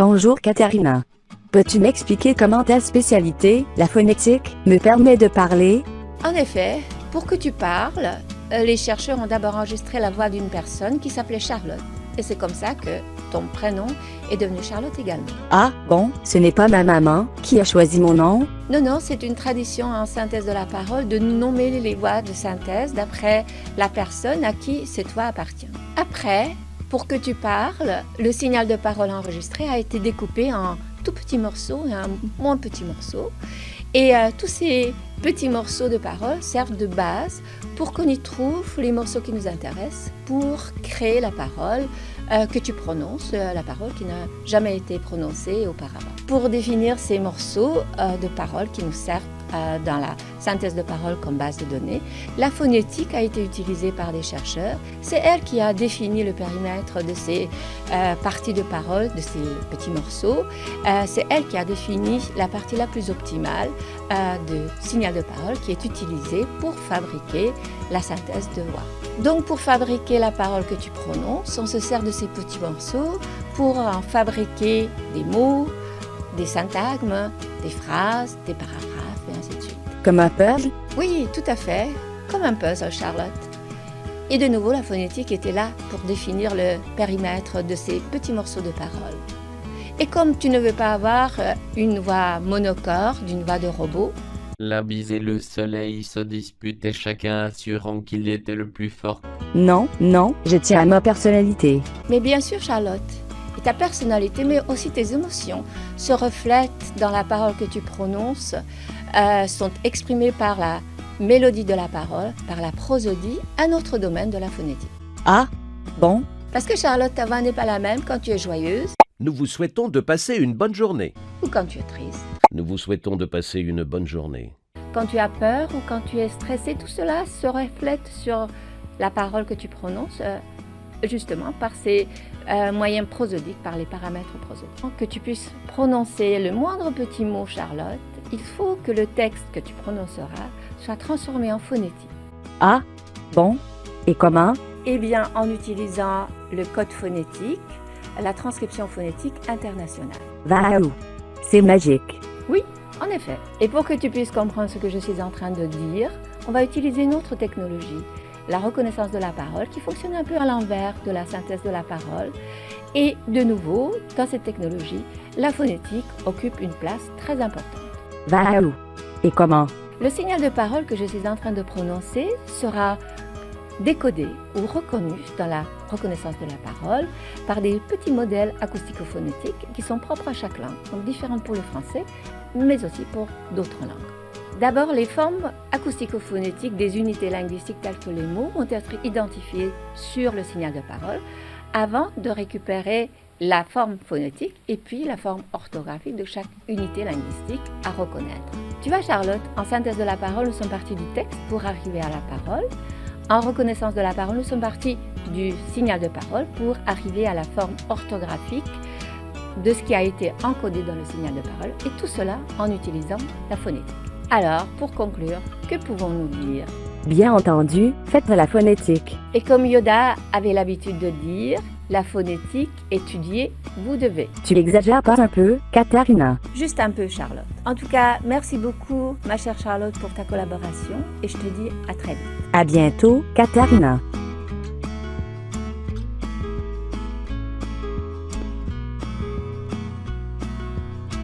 Bonjour Katharina. Peux-tu m'expliquer comment ta spécialité, la phonétique, me permet de parler? En effet, pour que tu parles, les chercheurs ont d'abord enregistré la voix d'une personne qui s'appelait Charlotte. Et c'est comme ça que ton prénom est devenu Charlotte également. Ah, bon, ce n'est pas ma maman qui a choisi mon nom? Non, c'est une tradition en synthèse de la parole de nommer les voix de synthèse d'après la personne à qui cette voix appartient. Après, pour que tu parles, le signal de parole enregistré a été découpé en tout petits morceaux et en moins petits morceaux. Et tous ces petits morceaux de parole servent de base pour qu'on y trouve les morceaux qui nous intéressent pour créer la parole que tu prononces, la parole qui n'a jamais été prononcée auparavant. Pour définir ces morceaux de parole qui nous servent dans la synthèse de parole comme base de données, la phonétique a été utilisée par des chercheurs. C'est elle qui a défini le périmètre de ces parties de parole, de ces petits morceaux. C'est elle qui a défini la partie la plus optimale de signal de parole qui est utilisée pour fabriquer la synthèse de voix. Donc pour fabriquer la parole que tu prononces, on se sert de ces petits morceaux pour en fabriquer des mots, des syntagmes, des phrases, des paragraphes et ainsi de suite. Comme un puzzle? Oui, tout à fait, comme un puzzle, Charlotte. Et de nouveau, la phonétique était là pour définir le périmètre de ces petits morceaux de parole. Et comme tu ne veux pas avoir une voix monocorde, une voix de robot, La bise et le soleil se disputaient, chacun assurant qu'il était le plus fort. Non, je tiens à ma personnalité. mais bien sûr, Charlotte, et ta personnalité, mais aussi tes émotions, se reflètent dans la parole que tu prononces, sont exprimées par la mélodie de la parole, par la prosodie, un autre domaine de la phonétique. Ah, bon, Parce que Charlotte, ta voix n'est pas la même quand tu es joyeuse Nous vous souhaitons de passer une bonne journée. ou quand tu es triste. Nous vous souhaitons de passer une bonne journée. Quand tu as peur ou quand tu es stressé, tout cela se reflète sur la parole que tu prononces, justement par ces moyens prosodiques, par les paramètres prosodiques. Pour que tu puisses prononcer le moindre petit mot, Charlotte, il faut que le texte que tu prononceras soit transformé en phonétique. ah, bon, et comment? Eh bien, en utilisant le code phonétique, la transcription phonétique internationale. Waouh, c'est magique. Oui, en effet. Et pour que tu puisses comprendre ce que je suis en train de dire, on va utiliser une autre technologie, la reconnaissance de la parole, qui fonctionne un peu à l'envers de la synthèse de la parole. Et de nouveau, dans cette technologie, la phonétique occupe une place très importante. Waouh, et comment? Le signal de parole que je suis en train de prononcer sera décodé ou reconnu dans la reconnaissance de la parole par des petits modèles acoustico-phonétiques qui sont propres à chaque langue, donc différentes pour le français, mais aussi pour d'autres langues. D'abord, les formes acoustico-phonétiques des unités linguistiques telles que les mots vont être identifiées sur le signal de parole avant de récupérer la forme phonétique et puis la forme orthographique de chaque unité linguistique à reconnaître. Tu vois, Charlotte, en synthèse de la parole, nous sommes partis du texte pour arriver à la parole. En reconnaissance de la parole, nous sommes partis du signal de parole pour arriver à la forme orthographique de ce qui a été encodé dans le signal de parole, et tout cela en utilisant la phonétique. Alors, pour conclure, que pouvons-nous dire? Bien entendu, faites de la phonétique. Et comme Yoda avait l'habitude de dire, la phonétique, étudier, vous devez. Tu exagères pas un peu, Katharina? Juste un peu, Charlotte. En tout cas, merci beaucoup, ma chère Charlotte, pour ta collaboration, et je te dis à très vite. À bientôt, Katharina.